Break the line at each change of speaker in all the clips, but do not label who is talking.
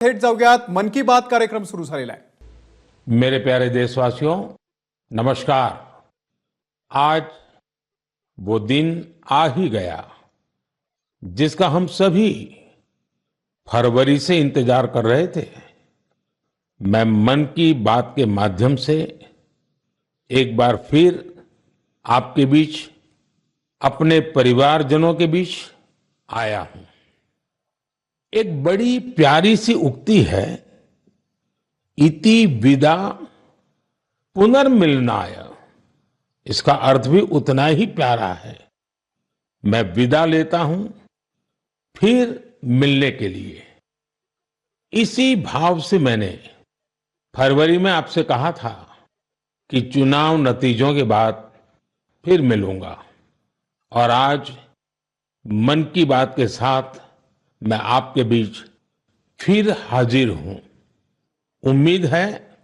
थेट जाऊयात मन की बात कार्यक्रम सुरू झालेला आहे.
मेरे प्यारे देशवासियों, नमस्कार। आज वो दिन आ ही गया जिसका हम सभी फरवरी से इंतजार कर रहे थे। मैं मन की बात के माध्यम से एक बार फिर आपके बीच, अपने परिवारजनों के बीच आया हूं। एक बड़ी प्यारी सी उक्ति है, इति विदा पुनर्मिलनाय। इसका अर्थ भी उतना ही प्यारा है। मैं विदा लेता हूं फिर मिलने के लिए। इसी भाव से मैंने फरवरी में आपसे कहा था कि चुनाव नतीजों के बाद फिर मिलूंगा, और आज मन की बात के साथ मैं आपके बीच फिर हाजिर हूं। उम्मीद है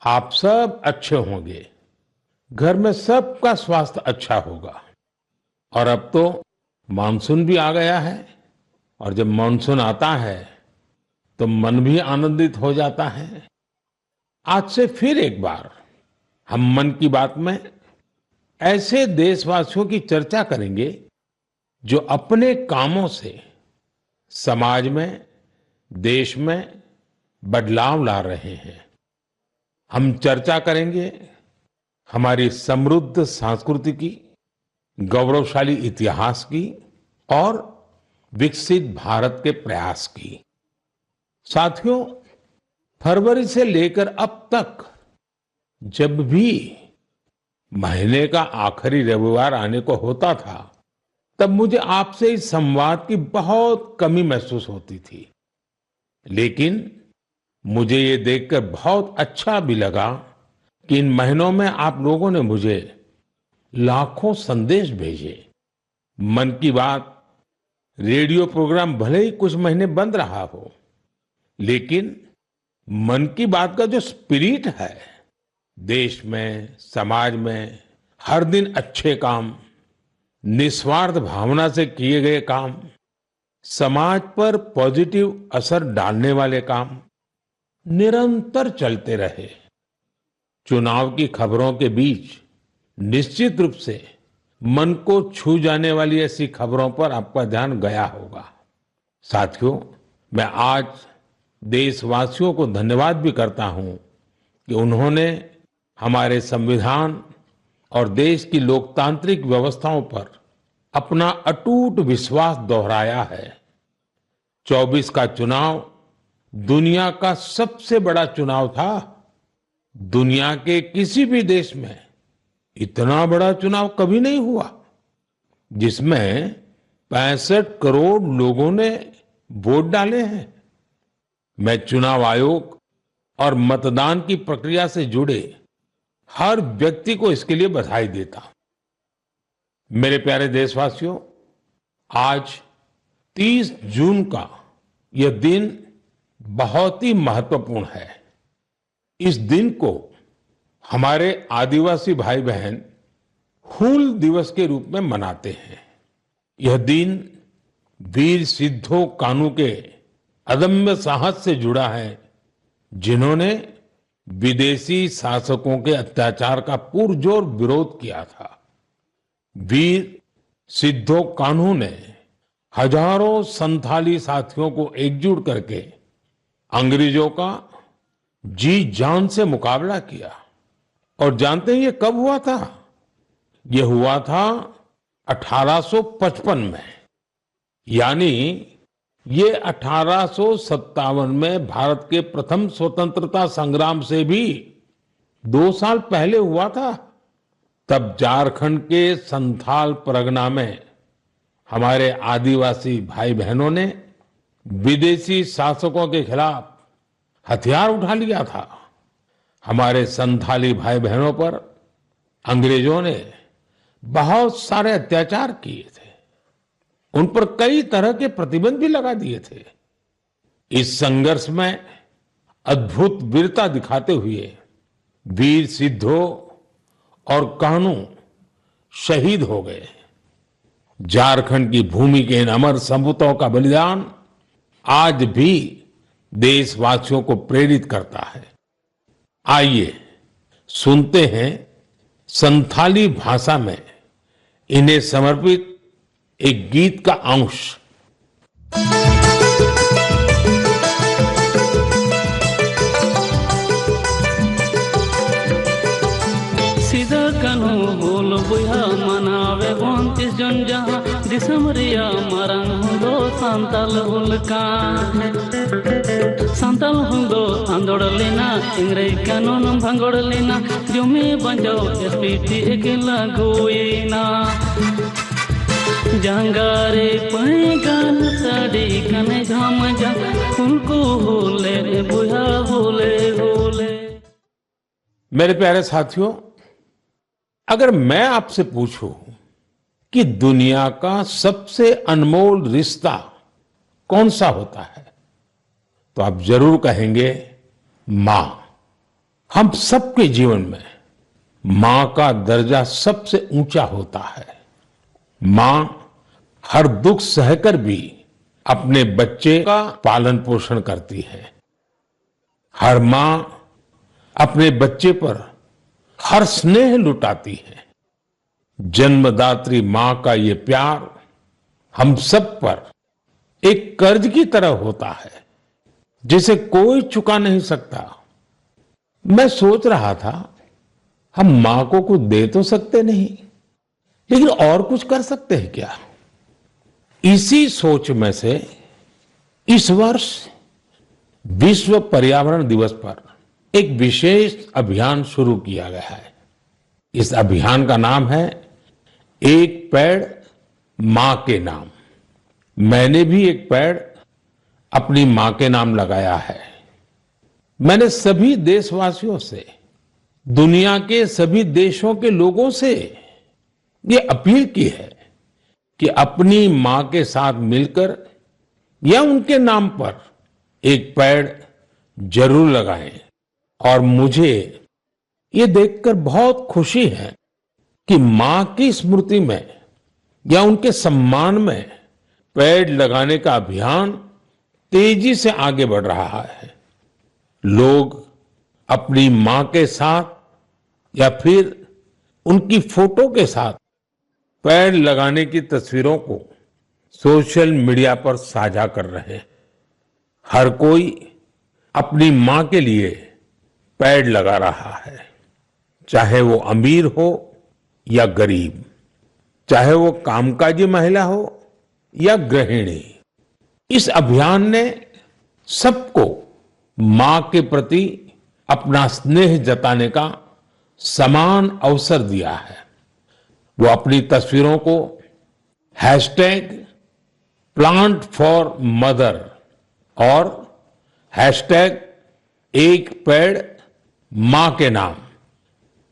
आप सब अच्छे होंगे, घर में सबका स्वास्थ्य अच्छा होगा। और अब तो मानसून भी आ गया है, और जब मानसून आता है तो मन भी आनंदित हो जाता है। आज से फिर एक बार हम मन की बात में ऐसे देशवासियों की चर्चा करेंगे जो अपने कामों से समाज में, देश में बदलाव ला रहे हैं। हम चर्चा करेंगे हमारी समृद्ध संस्कृति की, गौरवशाली इतिहास की और विकसित भारत के प्रयास की। साथियों, फरवरी से लेकर अब तक जब भी महीने का आखिरी रविवार आने को होता था, तब मुझे आपसे इस संवाद की बहुत कमी महसूस होती थी। लेकिन मुझे ये देखकर बहुत अच्छा भी लगा कि इन महीनों में आप लोगों ने मुझे लाखों संदेश भेजे। मन की बात रेडियो प्रोग्राम भले ही कुछ महीने बंद रहा हो, लेकिन मन की बात का जो स्पिरिट है, देश में, समाज में हर दिन अच्छे काम, निस्वार्थ भावना से किए गए काम, समाज पर पॉजिटिव असर डालने वाले काम निरंतर चलते रहे। चुनाव की खबरों के बीच निश्चित रूप से मन को छू जाने वाली ऐसी खबरों पर आपका ध्यान गया होगा। साथियों, मैं आज देशवासियों को धन्यवाद भी करता हूं कि उन्होंने हमारे संविधान और देश की लोकतांत्रिक व्यवस्थाओं पर अपना अटूट विश्वास दोहराया है। 24 का चुनाव दुनिया का सबसे बड़ा चुनाव था। दुनिया के किसी भी देश में इतना बड़ा चुनाव कभी नहीं हुआ, जिसमें 65 करोड़ लोगों ने वोट डाले हैं। मैं चुनाव आयोग और मतदान की प्रक्रिया से जुड़े हर व्यक्ति को इसके लिए बधाई देता हूं। मेरे प्यारे देशवासियों, आज 30 जून का यह दिन बहुत ही महत्वपूर्ण है। इस दिन को हमारे आदिवासी भाई बहन हूल दिवस के रूप में मनाते हैं। यह दिन वीर सिद्धो कान्हू के अदम्य साहस से जुड़ा है, जिन्होंने विदेशी शासकों के अत्याचार का पुरजोर विरोध किया था। वीर सिद्धो कान्हू ने हजारों संथाली साथियों को एकजुट करके अंग्रेजों का जी जान से मुकाबला किया। और जानते हैं ये कब हुआ था? ये हुआ था 1855 में। यानी ये 1857 में भारत के प्रथम स्वतंत्रता संग्राम से भी 2 साल पहले हुआ था। तब झारखंड के संथाल परगना में हमारे आदिवासी भाई बहनों ने विदेशी शासकों के खिलाफ हथियार उठा लिया था। हमारे संथाली भाई बहनों पर अंग्रेजों ने बहुत सारे अत्याचार किए थे। उन पर कई तरह के प्रतिबंध भी लगा दिए थे। इस संघर्ष में अद्भुत वीरता दिखाते हुए वीर सिद्धो और कान्हू शहीद हो गए। झारखंड की भूमि के इन अमर सपूतों का बलिदान आज भी देशवासियों को प्रेरित करता है। आइए सुनते हैं संथाली भाषा में इन्हें समर्पित एक गीत का अंश।
सीधा कनु बोल बुया मनावे 29 जन जहाँ दिसमरिया मरंग हुंदो संतल हुलका संतल हुंदो आंदोड़ लेना इंग्रे कानून भंगोड़ लेना जुमे बंजो एसपीटी अकेला गोईना जंगारे पैगान साड़ी कने झाम जा उनको होले बुया होले होले।
मेरे प्यारे साथियों, अगर मैं आपसे पूछूं कि दुनिया का सबसे अनमोल रिश्ता कौन सा होता है, तो आप जरूर कहेंगे मां। हम सबके जीवन में मां का दर्जा सबसे ऊंचा होता है। मां हर दुख सहकर भी अपने बच्चे का पालन पोषण करती है। हर मां अपने बच्चे पर हर स्नेह लुटाती है। जन्मदात्री मां का ये प्यार हम सब पर एक कर्ज की तरह होता है जिसे कोई चुका नहीं सकता। मैं सोच रहा था, हम मां को कुछ दे तो सकते नहीं, लेकिन और कुछ कर सकते हैं क्या? इसी सोच में से इस वर्ष विश्व पर्यावरण दिवस पर एक विशेष अभियान शुरू किया गया है। इस अभियान का नाम है एक पेड़ मां के नाम। मैंने भी एक पेड़ अपनी मां के नाम लगाया है। मैंने सभी देशवासियों से, दुनिया के सभी देशों के लोगों से ये अपील की है कि अपनी मां के साथ मिलकर या उनके नाम पर एक पेड़ जरूर लगाएं। और मुझे ये देखकर बहुत खुशी है कि मां की स्मृति में या उनके सम्मान में पेड़ लगाने का अभियान तेजी से आगे बढ़ रहा है। लोग अपनी मां के साथ या फिर उनकी फोटो के साथ पेड़ लगाने की तस्वीरों को सोशल मीडिया पर साझा कर रहे हैं। हर कोई अपनी मां के लिए पेड़ लगा रहा है, चाहे वो अमीर हो या गरीब, चाहे वो कामकाजी महिला हो या गृहिणी। इस अभियान ने सबको मां के प्रति अपना स्नेह जताने का समान अवसर दिया है। वो अपनी तस्वीरों को #PlantForMother और #एक पेड़ मां के नाम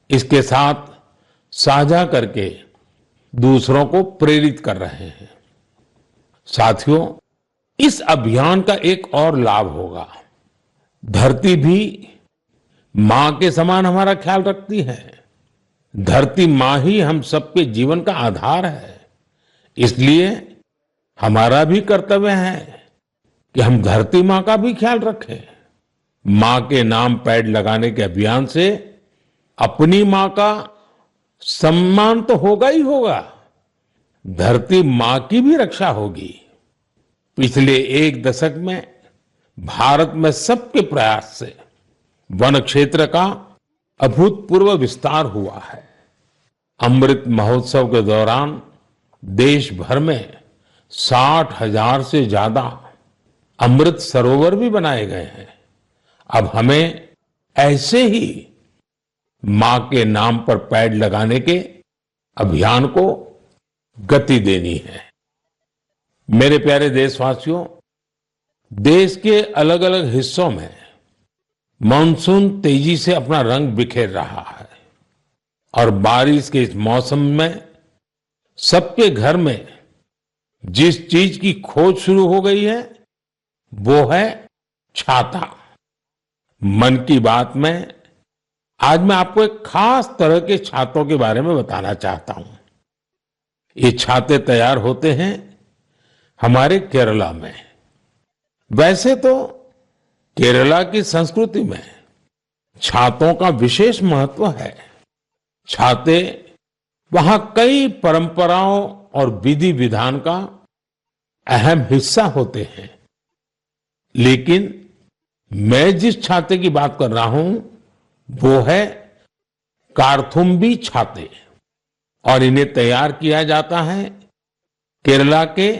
इसके साथ साझा करके दूसरों को प्रेरित कर रहे हैं। साथियों, इस अभियान का एक और लाभ होगा। धरती भी मां के समान हमारा ख्याल रखती है। धरती मां ही हम सबके जीवन का आधार है। इसलिए हमारा भी कर्तव्य है कि हम धरती मां का भी ख्याल रखें। मां के नाम पेड़ लगाने के अभियान से अपनी मां का सम्मान तो होगा ही होगा, धरती मां की भी रक्षा होगी। पिछले एक दशक में भारत में सबके प्रयास से वन क्षेत्र का अभूतपूर्व विस्तार हुआ है। अमृत महोत्सव के दौरान देश भर में 60,000 से ज्यादा अमृत सरोवर भी बनाए गए हैं। अब हमें ऐसे ही मां के नाम पर पेड़ लगाने के अभियान को गति देनी है। मेरे प्यारे देशवासियों, देश के अलग अलग हिस्सों में मानसून तेजी से अपना रंग बिखेर रहा है और बारिश के इस मौसम में सबके घर में जिस चीज की खोज शुरू हो गई है वो है छाता। मन की बात में आज मैं आपको एक खास तरह के छातों के बारे में बताना चाहता हूं। ये छाते तैयार होते हैं हमारे केरला में। वैसे तो केरला की संस्कृति में छातों का विशेष महत्व है। छाते वहां कई परंपराओं और विधि विधान का अहम हिस्सा होते हैं। लेकिन मैं जिस छाते की बात कर रहा हूं वो है कार्थुम्बी छाते, और इन्हें तैयार किया जाता है केरला के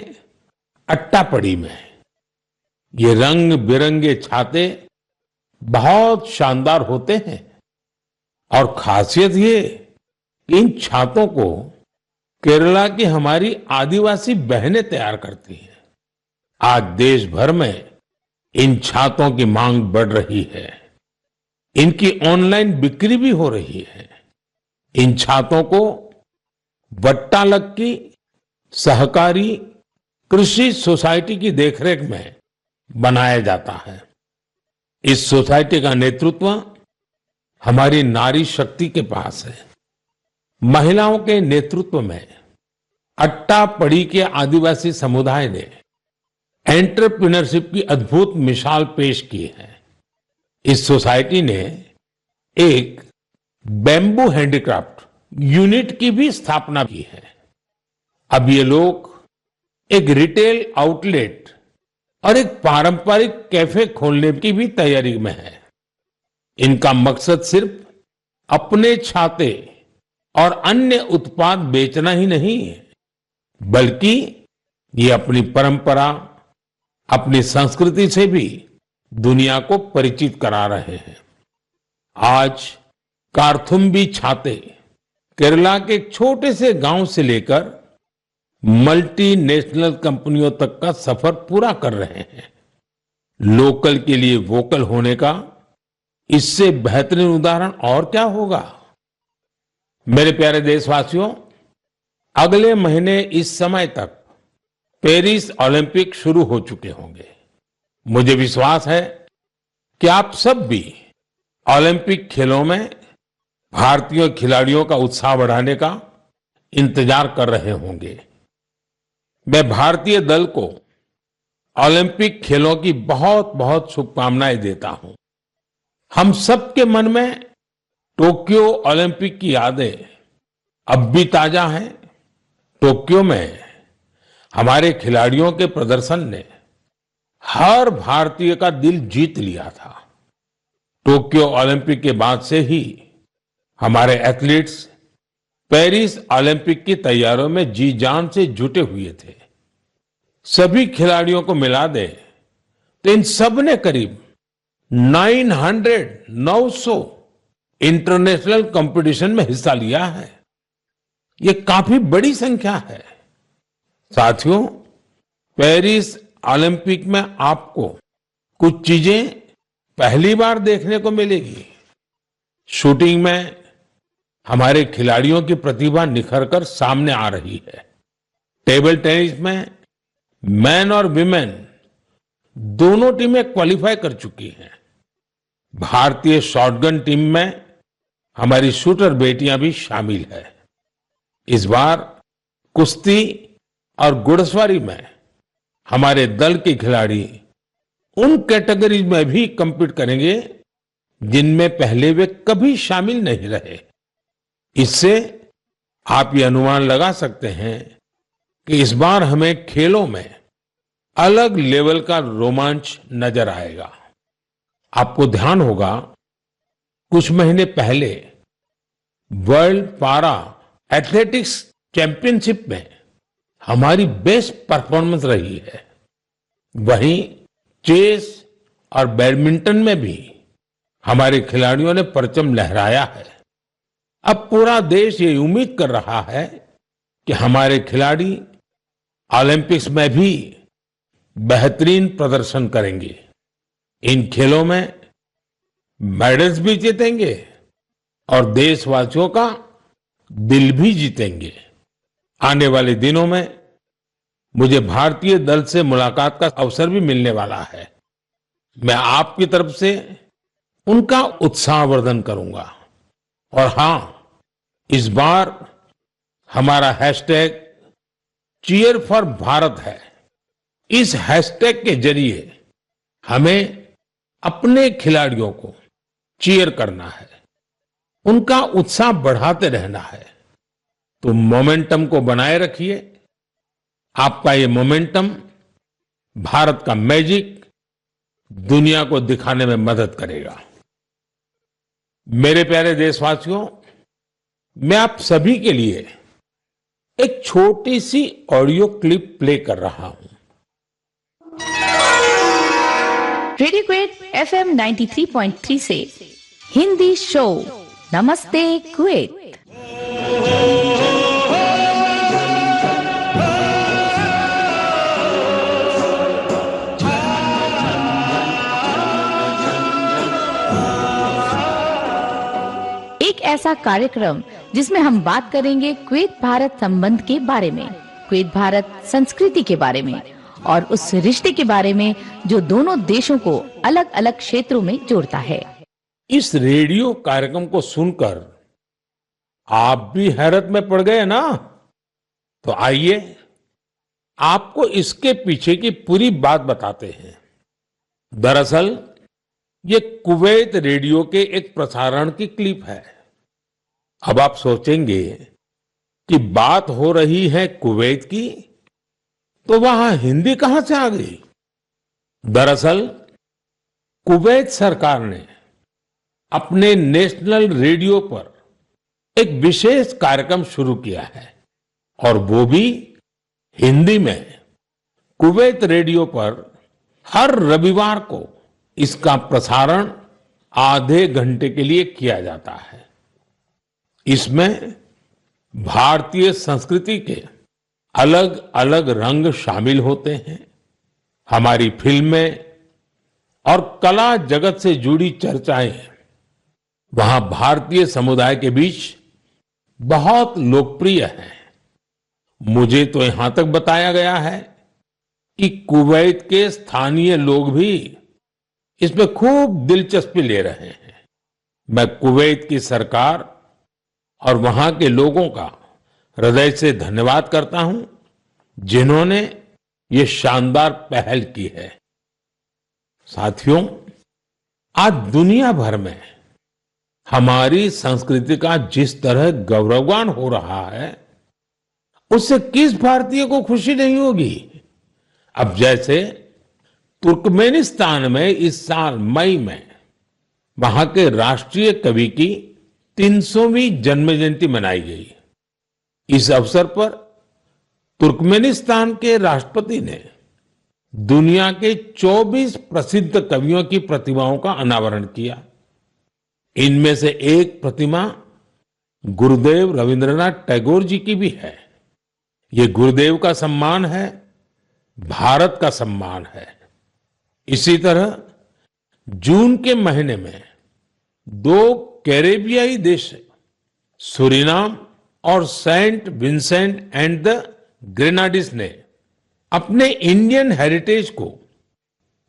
अट्टापडी में। ये रंग बिरंगे छाते बहुत शानदार होते हैं, और खासियत ये कि इन छातों को केरला की हमारी आदिवासी बहनें तैयार करती हैं। आज देश भर में इन छातों की मांग बढ़ रही है। इनकी ऑनलाइन बिक्री भी हो रही है। इन छातों को वट्टालक्की सहकारी कृषि सोसाइटी की देखरेख में बनाया जाता है। इस सोसाइटी का नेतृत्व हमारी नारी शक्ति के पास है। महिलाओं के नेतृत्व में अट्टापडी के आदिवासी समुदाय ने एंटरप्रेन्योरशिप की अद्भुत मिसाल पेश की है। इस सोसाइटी ने एक बैम्बू हैंडीक्राफ्ट यूनिट की भी स्थापना की है। अब ये लोग एक रिटेल आउटलेट और एक पारंपरिक कैफे खोलने की भी तैयारी में है। इनका मकसद सिर्फ अपने छाते और अन्य उत्पाद बेचना ही नहीं है, बल्कि ये अपनी परंपरा, अपनी संस्कृति से भी दुनिया को परिचित करा रहे हैं। आज कार्थुम्बी छाते केरला के एक छोटे से गांव से लेकर मल्टीनेशनल कंपनियों तक का सफर पूरा कर रहे हैं। लोकल के लिए वोकल होने का इससे बेहतरीन उदाहरण और क्या होगा। मेरे प्यारे देशवासियों, अगले महीने इस समय तक पेरिस ओलंपिक शुरू हो चुके होंगे। मुझे विश्वास है कि आप सब भी ओलंपिक खेलों में भारतीय खिलाड़ियों का उत्साह बढ़ाने का इंतजार कर रहे होंगे। मैं भारतीय दल को ओलंपिक खेलों की बहुत बहुत शुभकामनाएं देता हूं। हम सबके मन में टोक्यो ओलंपिक की यादें अब भी ताजा हैं। टोक्यो में हमारे खिलाड़ियों के प्रदर्शन ने हर भारतीय का दिल जीत लिया था। टोक्यो ओलंपिक के बाद से ही हमारे एथलीट्स पेरिस ओलंपिक की तैयारियों में जी जान से जुटे हुए थे। सभी खिलाड़ियों को मिला दे तो इन सब ने करीब 900 इंटरनेशनल कंपटीशन में हिस्सा लिया है। ये काफी बड़ी संख्या है। साथियों, पेरिस ओलंपिक में आपको कुछ चीजें पहली बार देखने को मिलेगी। शूटिंग में हमारे खिलाड़ियों की प्रतिभा निखर कर सामने आ रही है। टेबल टेनिस में मैन और विमेन दोनों टीमें क्वालिफाई कर चुकी हैं। भारतीय शॉटगन टीम में हमारी शूटर बेटियां भी शामिल है। इस बार कुश्ती और घुड़सवारी में हमारे दल के खिलाड़ी उन कैटेगरीज में भी compete करेंगे जिनमें पहले वे कभी शामिल नहीं रहे। इससे आप ये अनुमान लगा सकते हैं कि इस बार हमें खेलों में अलग लेवल का रोमांच नजर आएगा। आपको ध्यान होगा, कुछ महीने पहले वर्ल्ड पारा एथलेटिक्स चैंपियनशिप में हमारी बेस्ट परफॉर्मेंस रही है। वहीं चेस और बैडमिंटन में भी हमारे खिलाड़ियों ने परचम लहराया है। अब पूरा देश ये उम्मीद कर रहा है कि हमारे खिलाड़ी ओलंपिक्स में भी बेहतरीन प्रदर्शन करेंगे। इन खेलों में मेडल्स भी जीतेंगे और देशवासियों का दिल भी जीतेंगे। आने वाले दिनों में मुझे भारतीय दल से मुलाकात का अवसर भी मिलने वाला है। मैं आपकी तरफ से उनका उत्साहवर्धन करूंगा। और हां, इस बार हमारा हैशटैग चीयर फॉर भारत है। इस हैशटैग के जरिए हमें अपने खिलाड़ियों को चीयर करना है, उनका उत्साह बढ़ाते रहना है। तो मोमेंटम को बनाए रखिए। आपका ये मोमेंटम भारत का मैजिक दुनिया को दिखाने में मदद करेगा। मेरे प्यारे देशवासियों, मैं आप सभी के लिए एक छोटी सी ऑडियो क्लिप प्ले कर रहा हूं।
रेडियो क्वेट FM 93.3 से हिंदी शो नमस्ते कुवैत। एक ऐसा कार्यक्रम जिसमें हम बात करेंगे कुवैत भारत संबंध के बारे में, कुवैत भारत संस्कृति के बारे में और उस रिश्ते के बारे में जो दोनों देशों को अलग अलग क्षेत्रों में जोड़ता है।
इस रेडियो कार्यक्रम को सुनकर आप भी हैरत में पड़ गए ना? तो आइए आपको इसके पीछे की पूरी बात बताते हैं। दरअसल ये कुवैत रेडियो के एक प्रसारण की क्लिप है। अब आप सोचेंगे कि बात हो रही है कुवैत की, तो वहां हिंदी कहां से आ गई? दरअसल कुवैत सरकार ने अपने नेशनल रेडियो पर एक विशेष कार्यक्रम शुरू किया है और वो भी हिंदी में। कुवैत रेडियो पर हर रविवार को इसका प्रसारण आधे घंटे के लिए किया जाता है। इसमें भारतीय संस्कृति के अलग अलग रंग शामिल होते हैं। हमारी फिल्में और कला जगत से जुड़ी चर्चाएं वहां भारतीय समुदाय के बीच बहुत लोकप्रिय हैं। मुझे तो यहां तक बताया गया है कि कुवैत के स्थानीय लोग भी इसमें खूब दिलचस्पी ले रहे हैं। मैं कुवैत की सरकार और वहां के लोगों का हृदय से धन्यवाद करता हूं, जिन्होंने ये शानदार पहल की है। साथियों, आज दुनिया भर में हमारी संस्कृति का जिस तरह गौरवगान हो रहा है, उससे किस भारतीय को खुशी नहीं होगी? अब जैसे तुर्कमेनिस्तान में इस साल मई में वहां के राष्ट्रीय कवि की 300वीं जन्म जयंती मनाई गई। इस अवसर पर तुर्कमेनिस्तान के राष्ट्रपति ने दुनिया के 24 प्रसिद्ध कवियों की प्रतिमाओं का अनावरण किया। इनमें से एक प्रतिमा गुरुदेव रविंद्रनाथ टैगोर जी की भी है। ये गुरुदेव का सम्मान है, भारत का सम्मान है। इसी तरह जून के महीने में 2 कैरेबियाई देश सूरीनाम और सेंट विंसेंट एंड द ग्रेनाडिस ने अपने इंडियन हेरिटेज को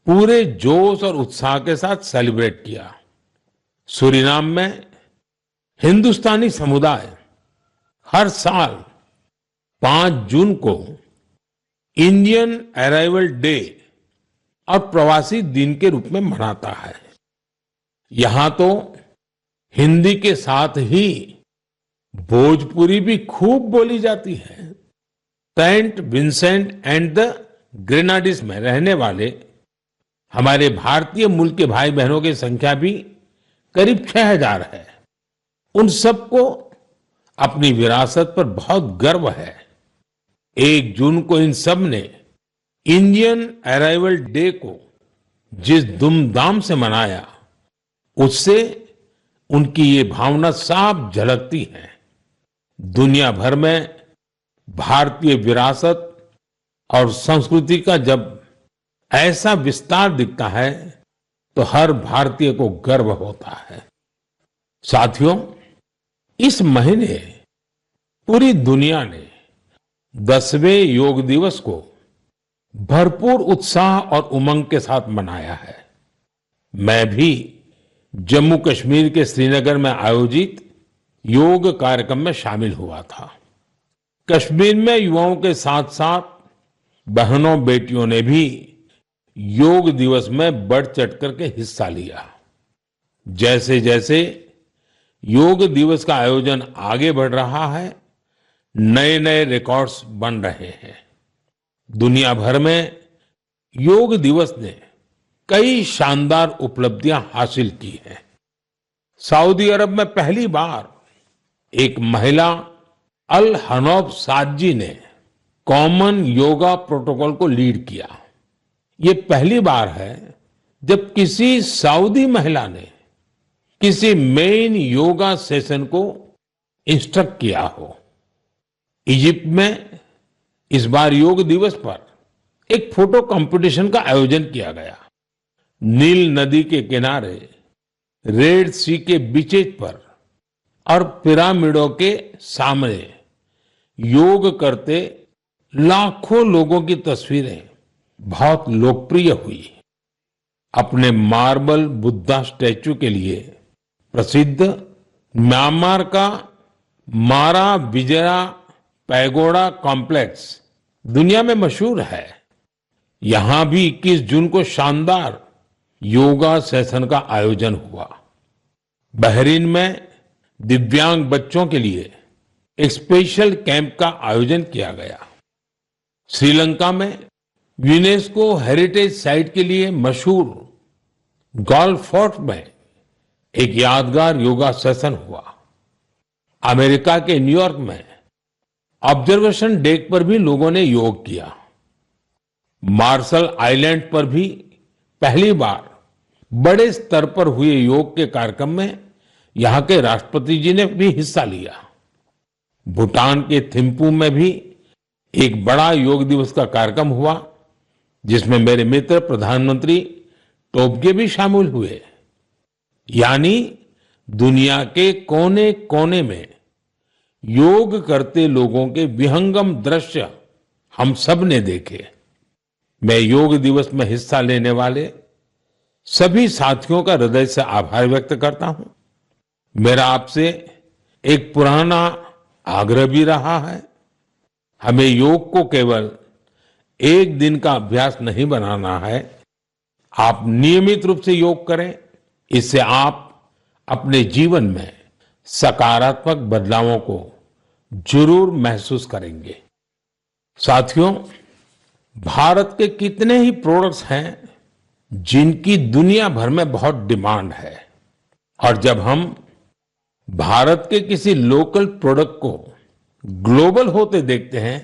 पूरे जोश और उत्साह के साथ सेलिब्रेट किया। सूरीनाम में हिंदुस्तानी समुदाय हर साल 5 जून को इंडियन अराइवल डे और प्रवासी दिन के रूप में मनाता है। यहां तो हिंदी के साथ ही भोजपुरी भी खूब बोली जाती है। सेंट विंसेंट एंड द ग्रेनाडिस में रहने वाले हमारे भारतीय मूल के भाई बहनों की संख्या भी करीब 6000 है। उन सबको अपनी विरासत पर बहुत गर्व है। 1 जून को इन सब ने इंडियन अराइवल डे को जिस धूमधाम से मनाया, उससे उनकी ये भावना साफ झलकती है। दुनिया भर में भारतीय विरासत और संस्कृति का जब ऐसा विस्तार दिखता है, तो हर भारतीय को गर्व होता है। साथियों, इस महीने पूरी दुनिया ने 10वें योग दिवस को भरपूर उत्साह और उमंग के साथ मनाया है। मैं भी जम्मू कश्मीर के श्रीनगर में आयोजित योग कार्यक्रम में शामिल हुआ था। कश्मीर में युवाओं के साथ साथ बहनों बेटियों ने भी योग दिवस में बढ़ चढ़ करके हिस्सा लिया। जैसे जैसे योग दिवस का आयोजन आगे बढ़ रहा है, नए नए रिकॉर्ड्स बन रहे हैं। दुनिया भर में योग दिवस ने कई शानदार उपलब्धियां हासिल की हैं। सऊदी अरब में पहली बार एक महिला अल हनौफ साद जी ने कॉमन योगा प्रोटोकॉल को लीड किया। ये पहली बार है जब किसी सऊदी महिला ने किसी मेन योगा सेशन को इंस्ट्रक्ट किया हो। इजिप्ट में इस बार योग दिवस पर एक फोटो कंपटीशन का आयोजन किया गया। नील नदी के किनारे, रेड सी के बीचेज पर और पिरामिडों के सामने योग करते लाखों लोगों की तस्वीरें बहुत लोकप्रिय हुई। अपने मार्बल बुद्धा स्टैचू के लिए प्रसिद्ध म्यांमार का मारा विजया पैगोडा कॉम्प्लेक्स दुनिया में मशहूर है। यहां भी 21 जून को शानदार योगा सेशन का आयोजन हुआ। बहरीन में दिव्यांग बच्चों के लिए एक स्पेशल कैंप का आयोजन किया गया। श्रीलंका में यूनेस्को हेरिटेज साइट के लिए मशहूर गोल्फ फोर्ट में एक यादगार योगा सेशन हुआ। अमेरिका के न्यूयॉर्क में ऑब्जर्वेशन डेक पर भी लोगों ने योग किया। मार्शल आइलैंड पर भी पहली बार बड़े स्तर पर हुए योग के कार्यक्रम में यहां के राष्ट्रपति जी ने भी हिस्सा लिया। भूटान के थिम्पू में भी एक बड़ा योग दिवस का कार्यक्रम हुआ, जिसमें मेरे मित्र प्रधानमंत्री टोबगे भी शामिल हुए। यानी दुनिया के कोने कोने में योग करते लोगों के विहंगम दृश्य हम सब ने देखे। मैं योग दिवस में हिस्सा लेने वाले सभी साथियों का हृदय से आभार व्यक्त करता हूं। मेरा आपसे एक पुराना आग्रह भी रहा है। हमें योग को केवल एक दिन का अभ्यास नहीं बनाना है। आप नियमित रूप से योग करें। इससे आप अपने जीवन में सकारात्मक बदलावों को जरूर महसूस करेंगे। साथियों, भारत के कितने ही प्रोडक्ट्स हैं जिनकी दुनिया भर में बहुत डिमांड है, और जब हम भारत के किसी लोकल प्रोडक्ट को ग्लोबल होते देखते हैं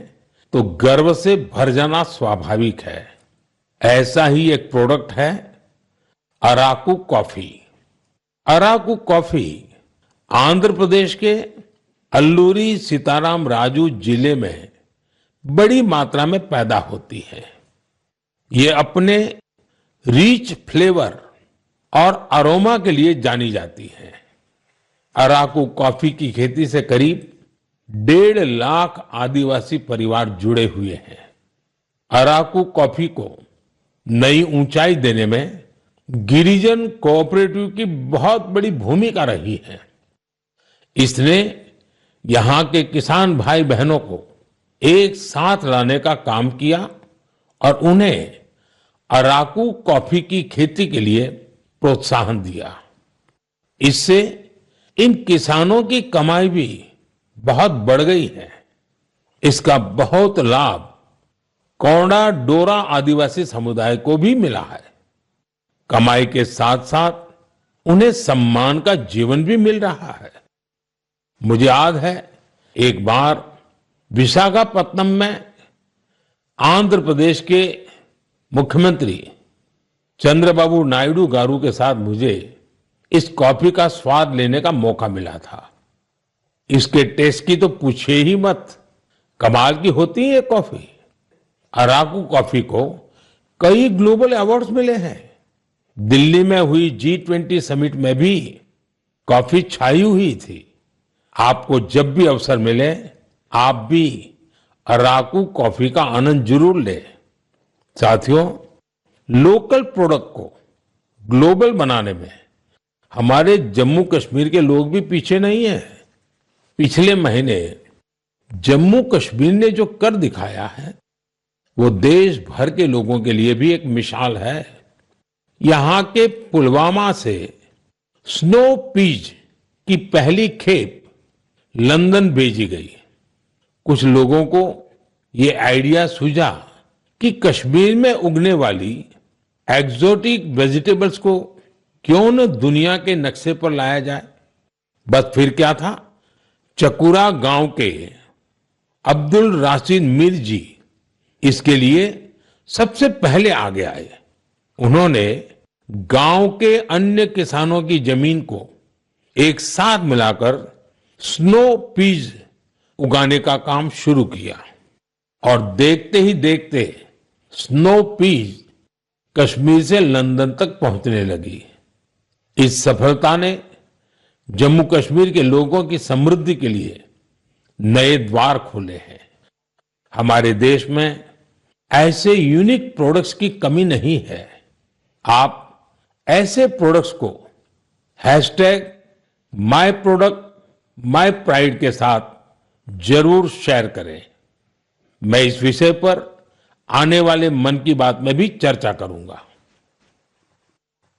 तो गर्व से भर जाना स्वाभाविक है। ऐसा ही एक प्रोडक्ट है अराकू कॉफी। अराकू कॉफी आंध्र प्रदेश के अल्लूरी सीताराम राजू जिले में बड़ी मात्रा में पैदा होती है। ये अपने रिच फ्लेवर और अरोमा के लिए जानी जाती है। अराकू कॉफी की खेती से करीब 1.5 लाख आदिवासी परिवार जुड़े हुए हैं। अराकू कॉफी को नई ऊंचाई देने में गिरिजन कोऑपरेटिव की बहुत बड़ी भूमिका रही है। इसने यहां के किसान भाई बहनों को एक साथ लाने का काम किया और उन्हें अराकू कॉफी की खेती के लिए प्रोत्साहन दिया। इससे इन किसानों की कमाई भी बहुत बढ़ गई है। इसका बहुत लाभ कोंडा डोरा आदिवासी समुदाय को भी मिला है। कमाई के साथ साथ उन्हें सम्मान का जीवन भी मिल रहा है। मुझे याद है एक बार विशाखापत्तनम में आंध्र प्रदेश के मुख्यमंत्री चंद्रबाबू नायडू गारू के साथ मुझे इस कॉफी का स्वाद लेने का मौका मिला था। इसके टेस्ट की तो पूछिए ही मत, कमाल की होती है ये कॉफी। अराकू कॉफी को कई ग्लोबल अवार्ड्स मिले हैं। दिल्ली में हुई G20 समिट में भी कॉफी छाई हुई थी। आपको जब भी अवसर मिले आप भी अराकू कॉफी का आनंद जरूर लें। साथियों, लोकल प्रोडक्ट को ग्लोबल बनाने में हमारे जम्मू कश्मीर के लोग भी पीछे नहीं हैं। पिछले महीने जम्मू कश्मीर ने जो कर दिखाया है वो देश भर के लोगों के लिए भी एक मिसाल है। यहाँ के पुलवामा से स्नो पीज की पहली खेप लंदन भेजी गई। कुछ लोगों को ये आइडिया सूझा कि कश्मीर में उगने वाली एक्सोटिक वेजिटेबल्स को क्यों न दुनिया के नक्शे पर लाया जाए। बस फिर क्या था, चकुरा गांव के अब्दुल राशिद मीर जी इसके लिए सबसे पहले आगे आए। उन्होंने गांव के अन्य किसानों की जमीन को एक साथ मिलाकर स्नो पीज उगाने का काम शुरू किया और देखते ही देखते स्नो पीज कश्मीर से लंदन तक पहुंचने लगी। इस सफलता ने जम्मू कश्मीर के लोगों की समृद्धि के लिए नए द्वार खोले हैं। हमारे देश में ऐसे यूनिक प्रोडक्ट्स की कमी नहीं है। आप ऐसे प्रोडक्ट्स को #myproductmypride के साथ जरूर शेयर करें। मैं इस विषय पर आने वाले मन की बात में भी चर्चा करूंगा।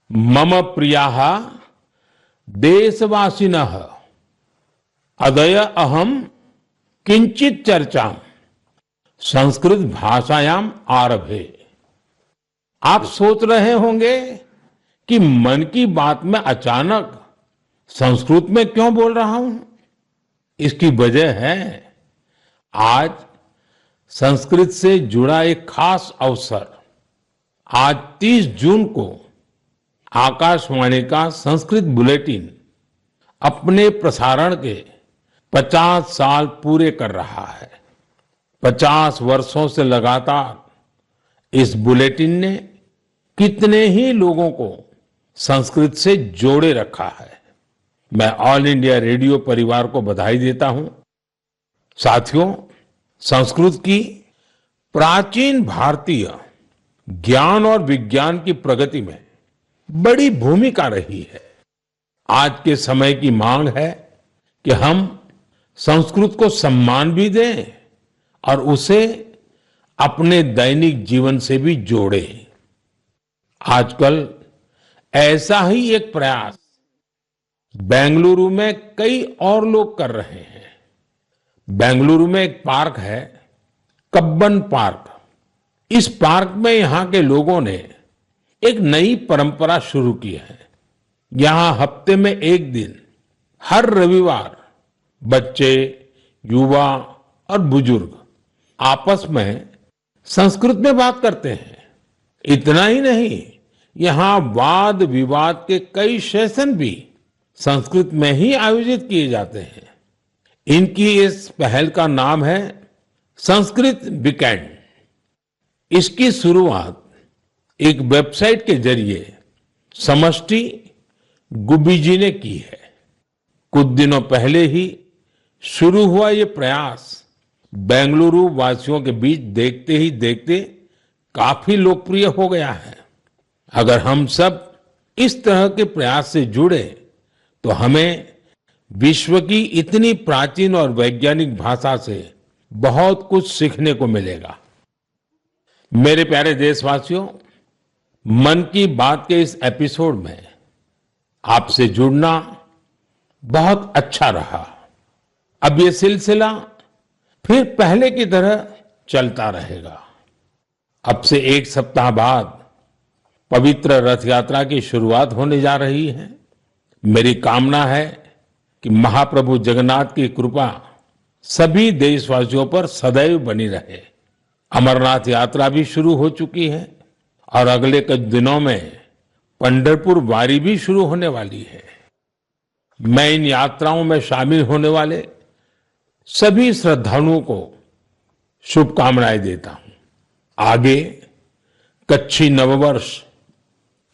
मम प्रियाः देशवासिनः अद्य अहम किंचित चर्चा संस्कृत भाषायाम आरभे। आप सोच रहे होंगे कि मन की बात में अचानक संस्कृत में क्यों बोल रहा हूं। इसकी वजह है आज संस्कृत से जुड़ा एक खास अवसर। आज 30 जून को आकाशवाणी का संस्कृत बुलेटिन अपने प्रसारण के 50 साल पूरे कर रहा है। 50 वर्षों से लगातार इस बुलेटिन ने कितने ही लोगों को संस्कृत से जोड़े रखा है। मैं ऑल इंडिया रेडियो परिवार को बधाई देता हूं। साथियों, संस्कृत की प्राचीन भारतीय ज्ञान और विज्ञान की प्रगति में बड़ी भूमिका रही है। आज के समय की मांग है कि हम संस्कृत को सम्मान भी दें और उसे अपने दैनिक जीवन से भी जोड़ें। आजकल ऐसा ही एक प्रयास बेंगलुरु में कई और लोग कर रहे हैं। बेंगलुरु में एक पार्क है, कब्बन पार्क। इस पार्क में यहाँ के लोगों ने एक नई परंपरा शुरू की है। यहाँ हफ्ते में एक दिन हर रविवार बच्चे, युवा और बुजुर्ग आपस में संस्कृत में बात करते हैं। इतना ही नहीं, यहाँ वाद विवाद के कई सेशन भी संस्कृत में ही आयोजित किए जाते हैं। इनकी इस पहल का नाम है संस्कृत वीकेंड। इसकी शुरुआत एक वेबसाइट के जरिए समष्टि गुब्बी जी ने की है। कुछ दिनों पहले ही शुरू हुआ ये प्रयास बेंगलुरु वासियों के बीच देखते ही देखते काफी लोकप्रिय हो गया है। अगर हम सब इस तरह के प्रयास से जुड़े तो हमें विश्व की इतनी प्राचीन और वैज्ञानिक भाषा से बहुत कुछ सीखने को मिलेगा। मेरे प्यारे देशवासियों, मन की बात के इस एपिसोड में आपसे जुड़ना बहुत अच्छा रहा। अब ये सिलसिला फिर पहले की तरह चलता रहेगा। अब से एक सप्ताह बाद पवित्र रथ यात्रा की शुरुआत होने जा रही है। मेरी कामना है कि महाप्रभु जगन्नाथ की कृपा सभी देशवासियों पर सदैव बनी रहे। अमरनाथ यात्रा भी शुरू हो चुकी है और अगले कुछ दिनों में पंढरपुर वारी भी शुरू होने वाली है। मैं इन यात्राओं में शामिल होने वाले सभी श्रद्धालुओं को शुभकामनाएं देता हूं। आगे कच्छी नववर्ष,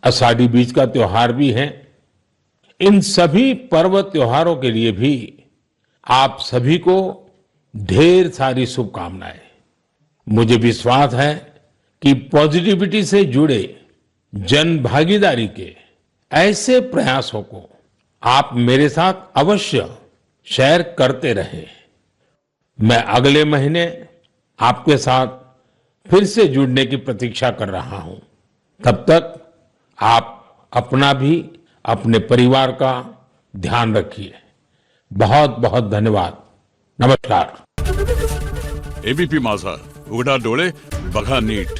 आषाढ़ी बीज का त्योहार भी है। इन सभी पर्व त्योहारों के लिए भी आप सभी को ढेर सारी शुभकामनाएं। मुझे विश्वास है कि पॉजिटिविटी से जुड़े जन भागीदारी के ऐसे प्रयासों को आप मेरे साथ अवश्य शेयर करते रहें। मैं अगले महीने आपके साथ फिर से जुड़ने की प्रतीक्षा कर रहा हूं। तब तक आप अपना भी अपने परिवार का ध्यान रखिए। बहुत बहुत धन्यवाद। नमस्कार।
एबीपी माझा, उघडा डोळे बघा नीट।